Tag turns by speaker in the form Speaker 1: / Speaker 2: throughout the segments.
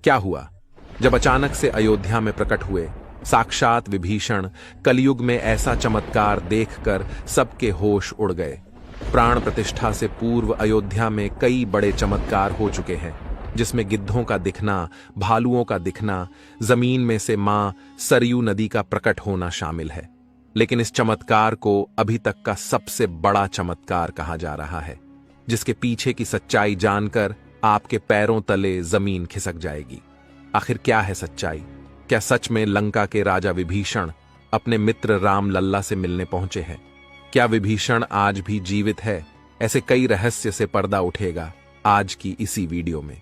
Speaker 1: क्या हुआ? जब अचानक से अयोध्या में प्रकट हुए साक्षात विभीषण, कलयुग में ऐसा चमत्कार देखकर सबके होश उड़ गए। प्राण प्रतिष्ठा से पूर्व अयोध्या में कई बड़े चमत्कार हो चुके हैं, जिसमें गिद्धों का दिखना, भालुओं का दिखना, जमीन में से मां सरयू नदी का प्रकट होना शामिल है। लेकिन इस चमत्कार को अभी तक का सबसे बड़ा चमत्कार कहा जा रहा है, जिसके पीछे की सच्चाई जानकर आपके पैरों तले जमीन खिसक जाएगी। आखिर क्या है सच्चाई? क्या सच में लंका के राजा विभीषण अपने मित्र राम लल्ला से मिलने पहुंचे हैं? क्या विभीषण आज भी जीवित है? ऐसे कई रहस्य से पर्दा उठेगा आज की इसी वीडियो में।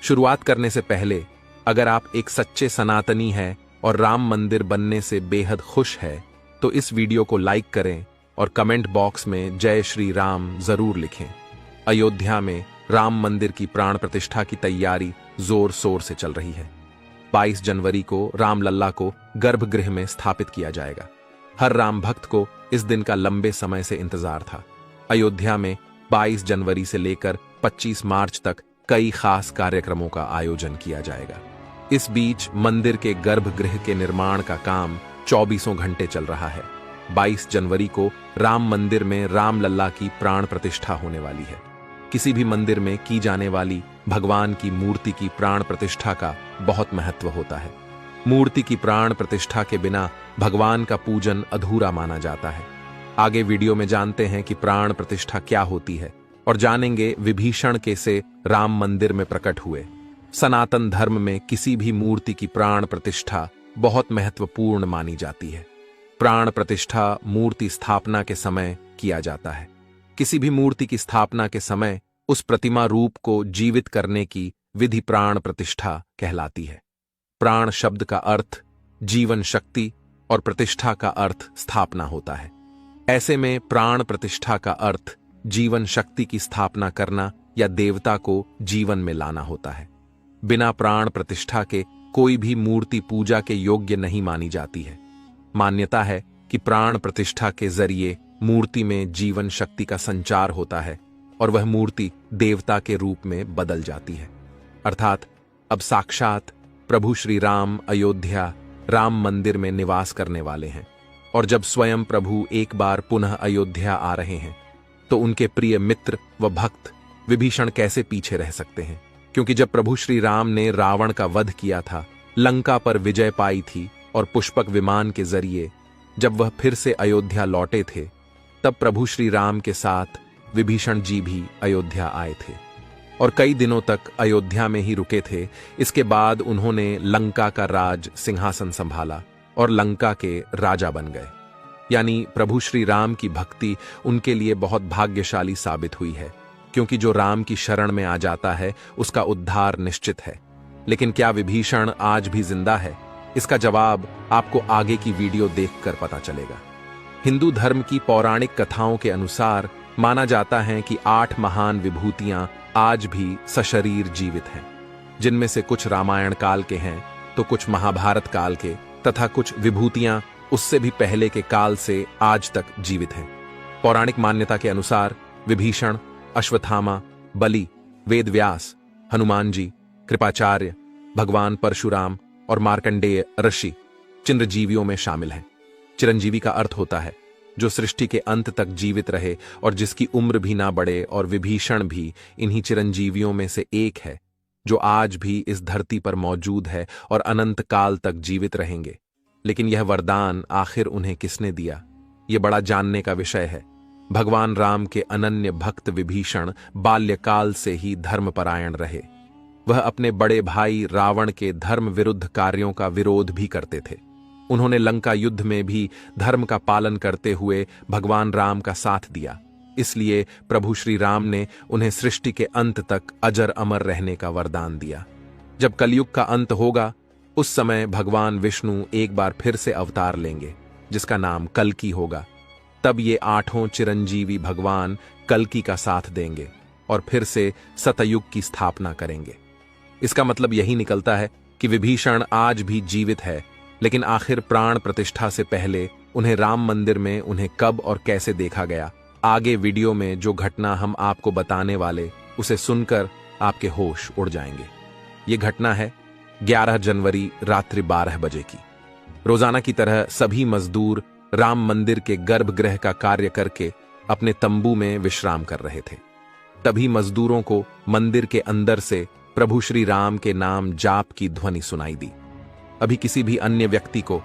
Speaker 1: शुरुआत करने से पहले अगर आप एक सच्चे सनातनी हैं और राम मंदिर बनने से बेहद खुश है, तो इस वीडियो को लाइक करें और कमेंट बॉक्स में जय श्री राम जरूर लिखें। अयोध्या में राम मंदिर की प्राण प्रतिष्ठा की तैयारी जोर शोर से चल रही है। 22 जनवरी को रामलल्ला को गर्भगृह में स्थापित किया जाएगा। हर राम भक्त को इस दिन का लंबे समय से इंतजार था। अयोध्या में 22 जनवरी से लेकर 25 मार्च तक कई खास कार्यक्रमों का आयोजन किया जाएगा। इस बीच मंदिर के गर्भगृह के निर्माण का काम 24 घंटे चल रहा है। 22 जनवरी को राम मंदिर में रामलल्ला की प्राण प्रतिष्ठा होने वाली है। किसी भी मंदिर में की जाने वाली भगवान की मूर्ति की प्राण प्रतिष्ठा का बहुत महत्व होता है। मूर्ति की प्राण प्रतिष्ठा के बिना भगवान का पूजन अधूरा माना जाता है। आगे वीडियो में जानते हैं कि प्राण प्रतिष्ठा क्या होती है और जानेंगे विभीषण कैसे राम मंदिर में प्रकट हुए। सनातन धर्म में किसी भी मूर्ति की प्राण प्रतिष्ठा बहुत महत्वपूर्ण मानी जाती है। प्राण प्रतिष्ठा मूर्ति स्थापना के समय किया जाता है। किसी भी मूर्ति की स्थापना के समय उस प्रतिमा रूप को जीवित करने की विधि प्राण प्रतिष्ठा कहलाती है। प्राण शब्द का अर्थ जीवन शक्ति और प्रतिष्ठा का अर्थ स्थापना होता है। ऐसे में प्राण प्रतिष्ठा का अर्थ जीवन शक्ति की स्थापना करना या देवता को जीवन में लाना होता है। बिना प्राण प्रतिष्ठा के कोई भी मूर्ति पूजा के योग्य नहीं मानी जाती है। मान्यता है कि प्राण प्रतिष्ठा के जरिए मूर्ति में जीवन शक्ति का संचार होता है और वह मूर्ति देवता के रूप में बदल जाती है। अर्थात अब साक्षात प्रभु श्री राम अयोध्या राम मंदिर में निवास करने वाले हैं। और जब स्वयं प्रभु एक बार पुनः अयोध्या आ रहे हैं, तो उनके प्रिय मित्र व भक्त विभीषण कैसे पीछे रह सकते हैं? क्योंकि जब प्रभु श्री राम ने रावण का वध किया था, लंका पर विजय पाई थी और पुष्पक विमान के जरिए जब वह फिर से अयोध्या लौटे थे, तब प्रभु श्री राम के साथ विभीषण जी भी अयोध्या आए थे और कई दिनों तक अयोध्या में ही रुके थे। इसके बाद उन्होंने लंका का राज सिंहासन संभाला और लंका के राजा बन गए। यानी प्रभु श्री राम की भक्ति उनके लिए बहुत भाग्यशाली साबित हुई है, क्योंकि जो राम की शरण में आ जाता है उसका उद्धार निश्चित है। लेकिन क्या विभीषण आज भी जिंदा है? इसका जवाब आपको आगे की वीडियो देखकर पता चलेगा। हिंदू धर्म की पौराणिक कथाओं के अनुसार माना जाता है कि 8 महान विभूतियां आज भी सशरीर जीवित हैं, जिनमें से कुछ रामायण काल के हैं तो कुछ महाभारत काल के, तथा कुछ विभूतियां उससे भी पहले के काल से आज तक जीवित हैं। पौराणिक मान्यता के अनुसार विभीषण, अश्वत्थामा, बलि, वेदव्यास, हनुमान जी, कृपाचार्य, भगवान परशुराम और मार्कंडेय ऋषि चिरंजीवियों में शामिल हैं। चिरंजीवी का अर्थ होता है जो सृष्टि के अंत तक जीवित रहे और जिसकी उम्र भी ना बढ़े, और विभीषण भी इन्हीं चिरंजीवियों में से एक है, जो आज भी इस धरती पर मौजूद है और अनंत काल तक जीवित रहेंगे। लेकिन यह वरदान आखिर उन्हें किसने दिया, यह बड़ा जानने का विषय है। भगवान राम के अनन्य भक्त विभीषण बाल्यकाल से ही धर्मपरायण रहे। वह अपने बड़े भाई रावण के धर्म विरुद्ध कार्यों का विरोध भी करते थे। उन्होंने लंका युद्ध में भी धर्म का पालन करते हुए भगवान राम का साथ दिया। इसलिए प्रभु श्री राम ने उन्हें सृष्टि के अंत तक अजर अमर रहने का वरदान दिया। जब कलयुग का अंत होगा, उस समय भगवान विष्णु एक बार फिर से अवतार लेंगे, जिसका नाम कल्कि होगा। तब ये 8 चिरंजीवी भगवान कल्कि का साथ देंगे और फिर से सतयुग की स्थापना करेंगे। इसका मतलब यही निकलता है कि विभीषण आज भी जीवित है, लेकिन आखिर प्राण प्रतिष्ठा से पहले उन्हें राम मंदिर में उन्हें कब और कैसे देखा गया? आगे वीडियो में जो घटना हम आपको बताने वाले, उसे सुनकर आपके होश उड़ जाएंगे। ये घटना है 11 जनवरी रात्रि 12 बजे की। रोजाना की तरह सभी मजदूर राम मंदिर के गर्भगृह का कार्य करके अपने तंबू में विश्राम कर रहे थे। तभी मजदूरों को मंदिर के अंदर से प्रभु श्री राम के नाम जाप की ध्वनि सुनाई दी। अभी किसी भी अन्य व्यक्ति को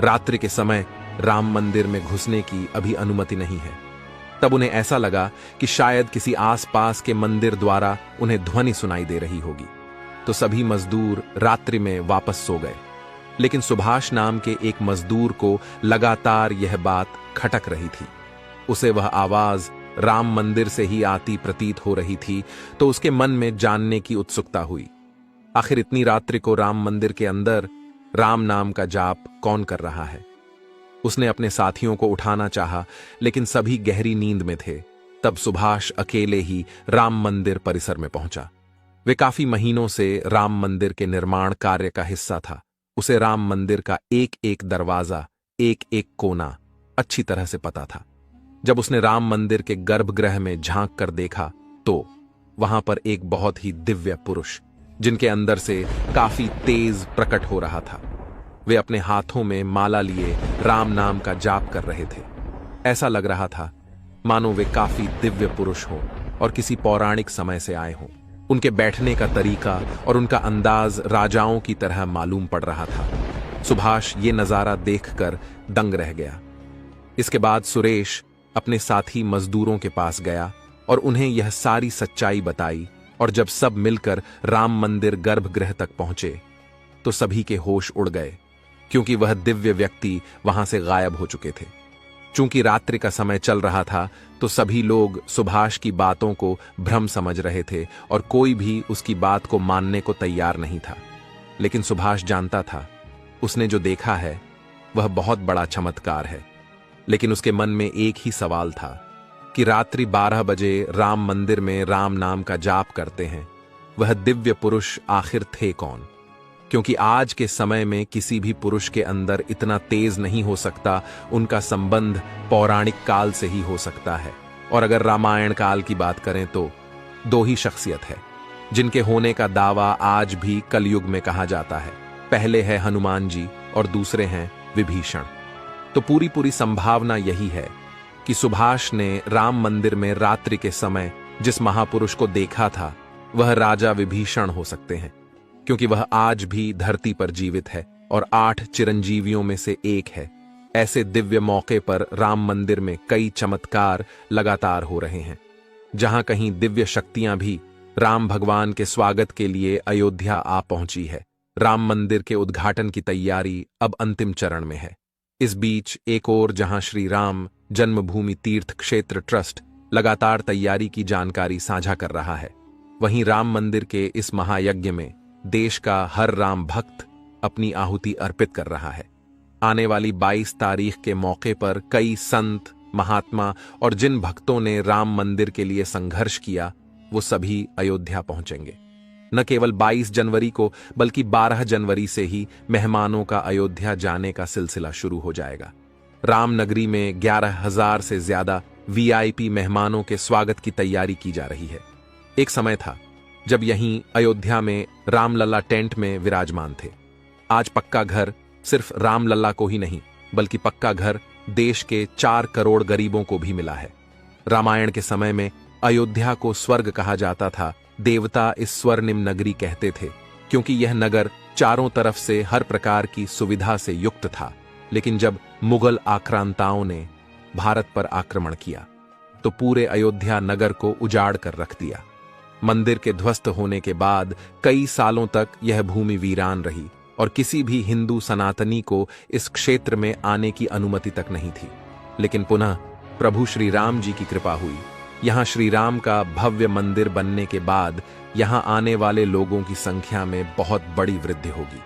Speaker 1: रात्रि के समय राम मंदिर में घुसने की अभी अनुमति नहीं है। तब उन्हें ऐसा लगा कि शायद किसी आसपास के मंदिर द्वारा उन्हें ध्वनि सुनाई दे रही होगी, तो सभी मजदूर रात्रि में वापस सो गए। लेकिन सुभाष नाम के एक मजदूर को लगातार यह बात खटक रही थी। उसे वह आवाज राम मंदिर से ही आती प्रतीत हो रही थी, तो उसके मन में जानने की उत्सुकता हुई। आखिर इतनी रात्रि को राम मंदिर के अंदर राम नाम का जाप कौन कर रहा है? उसने अपने साथियों को उठाना चाहा, लेकिन सभी गहरी नींद में थे। तब सुभाष अकेले ही राम मंदिर परिसर में पहुंचा। वे काफी महीनों से राम मंदिर के निर्माण कार्य का हिस्सा था। उसे राम मंदिर का एक एक दरवाजा, एक एक कोना अच्छी तरह से पता था। जब उसने राम मंदिर के गर्भगृह में झांक कर देखा, तो वहां पर एक बहुत ही दिव्य पुरुष, जिनके अंदर से काफी तेज प्रकट हो रहा था। वे अपने हाथों में माला लिए राम नाम का जाप कर रहे थे। ऐसा लग रहा था मानो वे काफी दिव्य पुरुष हों और किसी पौराणिक समय से आए हों। उनके बैठने का तरीका और उनका अंदाज राजाओं की तरह मालूम पड़ रहा था। सुभाष ये नजारा देखकर दंग रह गया। इसके बाद सुरेश अपने साथी मजदूरों के पास गया और उन्हें यह सारी सच्चाई बताई। और जब सब मिलकर राम मंदिर गर्भगृह तक पहुंचे, तो सभी के होश उड़ गए, क्योंकि वह दिव्य व्यक्ति वहां से गायब हो चुके थे। चूंकि रात्रि का समय चल रहा था, तो सभी लोग सुभाष की बातों को भ्रम समझ रहे थे और कोई भी उसकी बात को मानने को तैयार नहीं था। लेकिन सुभाष जानता था, उसने जो देखा है वह बहुत बड़ा चमत्कार है। लेकिन उसके मन में एक ही सवाल था कि रात्रि 12 बजे राम मंदिर में राम नाम का जाप करते हैं, वह दिव्य पुरुष आखिर थे कौन? क्योंकि आज के समय में किसी भी पुरुष के अंदर इतना तेज नहीं हो सकता। उनका संबंध पौराणिक काल से ही हो सकता है। और अगर रामायण काल की बात करें, तो 2 ही शख्सियत है जिनके होने का दावा आज भी कलयुग में कहा जाता है। पहले है हनुमान जी और दूसरे हैं विभीषण। तो पूरी संभावना यही है कि सुभाष ने राम मंदिर में रात्रि के समय जिस महापुरुष को देखा था, वह राजा विभीषण हो सकते हैं, क्योंकि वह आज भी धरती पर जीवित है और 8 चिरंजीवियों में से एक है। ऐसे दिव्य मौके पर राम मंदिर में कई चमत्कार लगातार हो रहे हैं। जहां कहीं दिव्य शक्तियां भी राम भगवान के स्वागत के लिए अयोध्या आ पहुंची है। राम मंदिर के उद्घाटन की तैयारी अब अंतिम चरण में है। इस बीच एक ओर जहां श्री राम जन्मभूमि तीर्थ क्षेत्र ट्रस्ट लगातार तैयारी की जानकारी साझा कर रहा है, वहीं राम मंदिर के इस महायज्ञ में देश का हर राम भक्त अपनी आहुति अर्पित कर रहा है। आने वाली 22 तारीख के मौके पर कई संत, महात्मा और जिन भक्तों ने राम मंदिर के लिए संघर्ष किया, वो सभी अयोध्या पहुंचेंगे। न केवल 22 जनवरी को, बल्कि 12 जनवरी से ही मेहमानों का अयोध्या जाने का सिलसिला शुरू हो जाएगा। रामनगरी में 11,000 से ज्यादा वीआईपी मेहमानों के स्वागत की तैयारी की जा रही है। एक समय था जब यहीं अयोध्या में रामलला टेंट में विराजमान थे। आज पक्का घर सिर्फ रामलला को ही नहीं, बल्कि पक्का घर देश के 4 करोड़ गरीबों को भी मिला है। रामायण के समय में अयोध्या को स्वर्ग कहा जाता था। देवता इस स्वर्णिम नगरी कहते थे, क्योंकि यह नगर चारों तरफ से हर प्रकार की सुविधा से युक्त था। लेकिन जब मुगल आक्रांताओं ने भारत पर आक्रमण किया, तो पूरे अयोध्या नगर को उजाड़ कर रख दिया। मंदिर के ध्वस्त होने के बाद कई सालों तक यह भूमि वीरान रही और किसी भी हिंदू सनातनी को इस क्षेत्र में आने की अनुमति तक नहीं थी। लेकिन पुनः प्रभु श्री राम जी की कृपा हुई। यहां श्री राम का भव्य मंदिर बनने के बाद यहां आने वाले लोगों की संख्या में बहुत बड़ी वृद्धि होगी।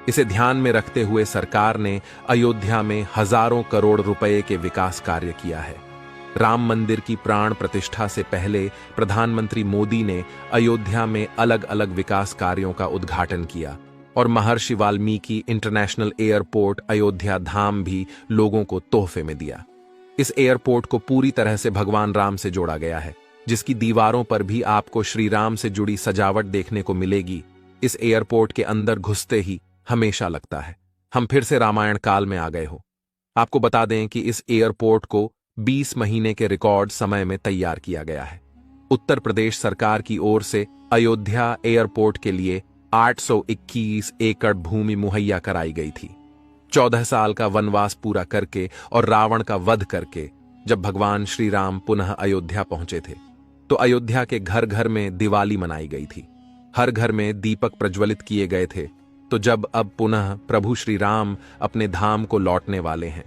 Speaker 1: इसे ध्यान में रखते हुए सरकार ने अयोध्या में हजारों करोड़ रुपए के विकास कार्य किया है। राम मंदिर की प्राण प्रतिष्ठा से पहले प्रधानमंत्री मोदी ने अयोध्या में अलग अलग विकास कार्यों का उद्घाटन किया और महर्षि वाल्मीकि इंटरनेशनल एयरपोर्ट अयोध्या धाम भी लोगों को तोहफे में दिया। इस एयरपोर्ट को पूरी तरह से भगवान राम से जोड़ा गया है, जिसकी दीवारों पर भी आपको श्री राम से जुड़ी सजावट देखने को मिलेगी। इस एयरपोर्ट के अंदर घुसते ही हमेशा लगता है हम फिर से रामायण काल में आ गए हो। आपको बता दें कि इस एयरपोर्ट को 20 महीने के रिकॉर्ड समय में तैयार किया गया है। उत्तर प्रदेश सरकार की ओर से अयोध्या एयरपोर्ट के लिए 821 एकड़ भूमि मुहैया कराई गई थी। 14 साल का वनवास पूरा करके और रावण का वध करके जब भगवान श्री राम पुनः अयोध्या पहुंचे थे तो अयोध्या के घर घर में दिवाली मनाई गई थी। हर घर में दीपक प्रज्वलित किए गए थे। तो जब अब पुनः प्रभु श्री राम अपने धाम को लौटने वाले हैं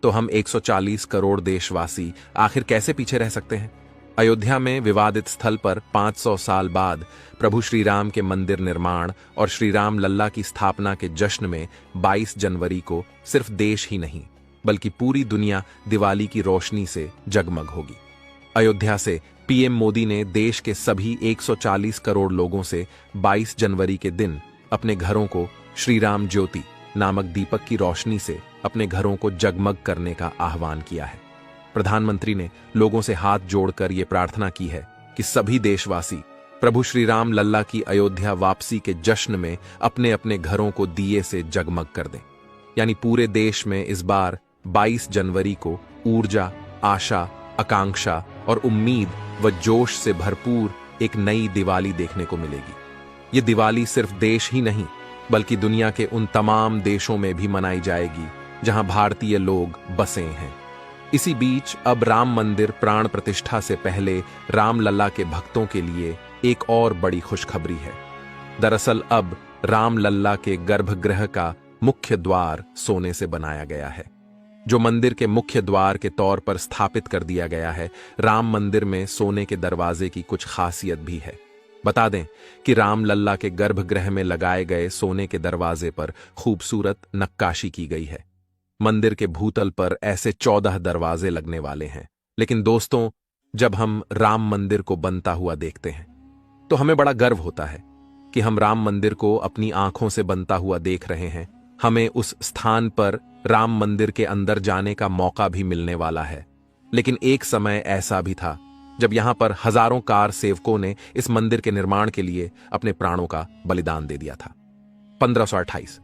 Speaker 1: तो हम 140 करोड़ देशवासी आखिर कैसे पीछे रह सकते हैं। अयोध्या में विवादित स्थल पर 500 साल बाद प्रभु श्री राम के मंदिर निर्माण और श्री राम लल्ला की स्थापना के जश्न में 22 जनवरी को सिर्फ देश ही नहीं बल्कि पूरी दुनिया दिवाली की रोशनी से जगमग होगी। अयोध्या से पीएम मोदी ने देश के सभी 140 करोड़ लोगों से 22 जनवरी के दिन अपने घरों को श्री राम ज्योति नामक दीपक की रोशनी से अपने घरों को जगमग करने का आह्वान किया है। प्रधानमंत्री ने लोगों से हाथ जोड़कर यह प्रार्थना की है कि सभी देशवासी प्रभु श्री राम लल्ला की अयोध्या वापसी के जश्न में अपने अपने घरों को दिए से जगमग कर दें। यानी पूरे देश में इस बार 22 जनवरी को ऊर्जा, आशा, आकांक्षा और उम्मीद व जोश से भरपूर एक नई दिवाली देखने को मिलेगी। ये दिवाली सिर्फ देश ही नहीं बल्कि दुनिया के उन तमाम देशों में भी मनाई जाएगी जहां भारतीय लोग बसे हैं। इसी बीच अब राम मंदिर प्राण प्रतिष्ठा से पहले राम लल्ला के भक्तों के लिए एक और बड़ी खुशखबरी है। दरअसल अब राम लल्ला के गर्भगृह का मुख्य द्वार सोने से बनाया गया है, जो मंदिर के मुख्य द्वार के तौर पर स्थापित कर दिया गया है। राम मंदिर में सोने के दरवाजे की कुछ खासियत भी है। बता दें कि राम लल्ला के गर्भगृह में लगाए गए सोने के दरवाजे पर खूबसूरत नक्काशी की गई है। मंदिर के भूतल पर ऐसे 14 दरवाजे लगने वाले हैं। लेकिन दोस्तों, जब हम राम मंदिर को बनता हुआ देखते हैं तो हमें बड़ा गर्व होता है कि हम राम मंदिर को अपनी आंखों से बनता हुआ देख रहे हैं। हमें उस स्थान पर राम मंदिर के अंदर जाने का मौका भी मिलने वाला है। लेकिन एक समय ऐसा भी था जब यहां पर हजारों कार सेवकों ने इस मंदिर के निर्माण के लिए अपने प्राणों का बलिदान दे दिया था। 1528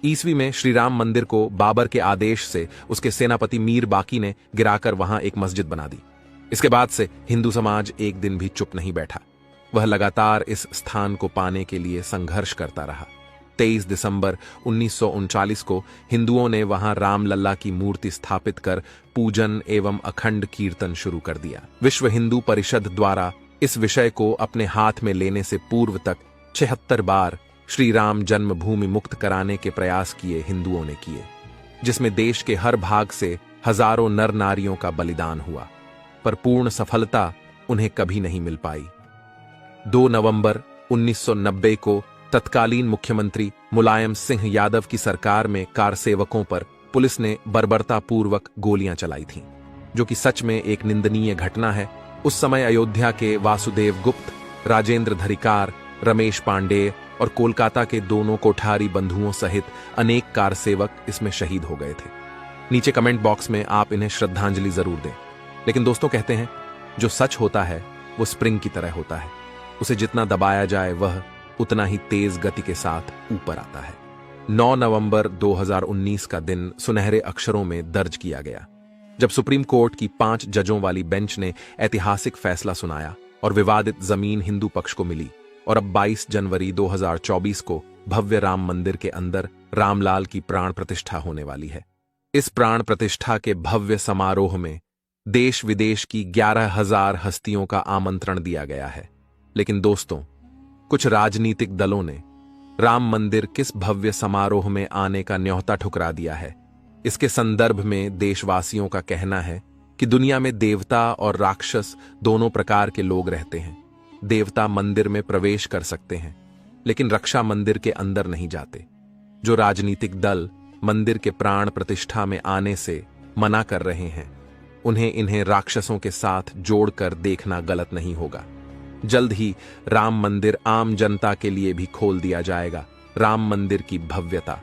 Speaker 1: ईस्वी में श्री राम मंदिर को बाबर के आदेश से उसके सेनापति मीर बाकी ने गिराकर वहां एक मस्जिद बना दी। इसके बाद से हिंदू समाज एक दिन भी चुप नहीं बैठा। वह लगातार इस स्थान को पाने के लिए संघर्ष करता रहा। 23 दिसंबर 1939 को हिंदुओं ने वहां राम लल्ला की मूर्ति स्थापित कर पूजन एवं अखंड कीर्तन शुरू कर दिया। विश्व हिंदू परिषद द्वारा इस विषय को अपने हाथ में लेने से पूर्व तक 76 बार श्री राम जन्मभूमि मुक्त कराने के प्रयास किए हिंदुओं ने किए, जिसमें देश के हर भाग से हजारों नर नारियों का बलिदान हुआ, पर पूर्ण सफलता उन्हें कभी नहीं मिल पाई। 2 नवंबर 1990 को तत्कालीन मुख्यमंत्री मुलायम सिंह यादव की सरकार में कार सेवकों पर पुलिस ने बर्बरतापूर्वक गोलियां चलाई थीं, जो कि सच में एक निंदनीय घटना है। उस समय अयोध्या के वासुदेव गुप्त, राजेंद्र धरिकार, रमेश पांडेय और कोलकाता के दोनों कोठारी बंधुओं सहित अनेक कार सेवक इसमें शहीद हो गए थे। नीचे कमेंट बॉक्स में आप इन्हें श्रद्धांजलि जरूर दें। लेकिन दोस्तों, कहते हैं जो सच होता है वो स्प्रिंग की तरह होता है, उसे जितना दबाया जाए वह उतना ही तेज गति के साथ ऊपर आता है। 9 नवंबर 2019 का दिन सुनहरे अक्षरों में दर्ज किया गया, जब सुप्रीम कोर्ट की 5 जजों वाली बेंच ने ऐतिहासिक फैसला सुनाया और विवादित जमीन हिंदू पक्ष को मिली। और अब 22 जनवरी 2024 को भव्य राम मंदिर के अंदर रामलाल की प्राण प्रतिष्ठा होने वाली है। इस प्राण प्रतिष्ठा के भव्य समारोह में देश विदेश की 11,000 हस्तियों का आमंत्रण दिया गया है। लेकिन दोस्तों, कुछ राजनीतिक दलों ने राम मंदिर किस भव्य समारोह में आने का न्योता ठुकरा दिया है। इसके संदर्भ में देशवासियों का कहना है कि दुनिया में देवता और राक्षस दोनों प्रकार के लोग रहते हैं। देवता मंदिर में प्रवेश कर सकते हैं, लेकिन रक्षा मंदिर के अंदर नहीं जाते। जो राजनीतिक दल मंदिर के प्राण प्रतिष्ठा में आने से मना कर रहे हैं, उन्हें इन्हें राक्षसों के साथ जोड़कर देखना गलत नहीं होगा। जल्द ही राम मंदिर आम जनता के लिए भी खोल दिया जाएगा। राम मंदिर की भव्यता,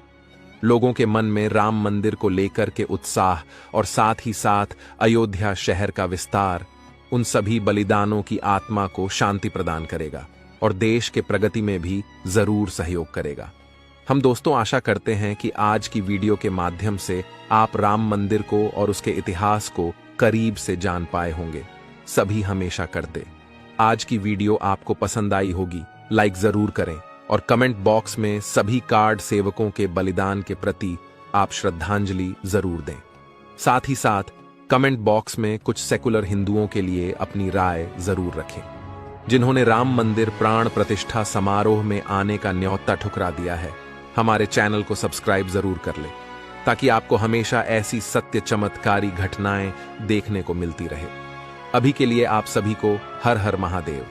Speaker 1: लोगों के मन में राम मंदिर को लेकर के उत्साह और साथ ही साथ अयोध्या शहर का विस्तार उन सभी बलिदानों की आत्मा को शांति प्रदान करेगा। और देश के प्रगति में भी जरूर सहयोग करेगा। हम दोस्तों आशा करते हैं कि आज की वीडियो के माध्यम से आप राम मंदिर को और उसके इतिहास को करीब से जान पाए होंगे। सभी हमेशा करते। आज की वीडियो आपको पसंद आई होगी, लाइक जरूर करें और कमेंट बॉक्स में सभी कार्ड सेवकों के बलिदान के प्रति आप श्रद्धांजलि जरूर दें। साथ ही साथ कमेंट बॉक्स में कुछ सेकुलर हिंदुओं के लिए अपनी राय जरूर रखें, जिन्होंने राम मंदिर प्राण प्रतिष्ठा समारोह में आने का न्योता ठुकरा दिया है। हमारे चैनल को सब्सक्राइब जरूर कर लें, ताकि आपको हमेशा ऐसी सत्य चमत्कारी घटनाएं देखने को मिलती रहे। अभी के लिए आप सभी को हर हर महादेव।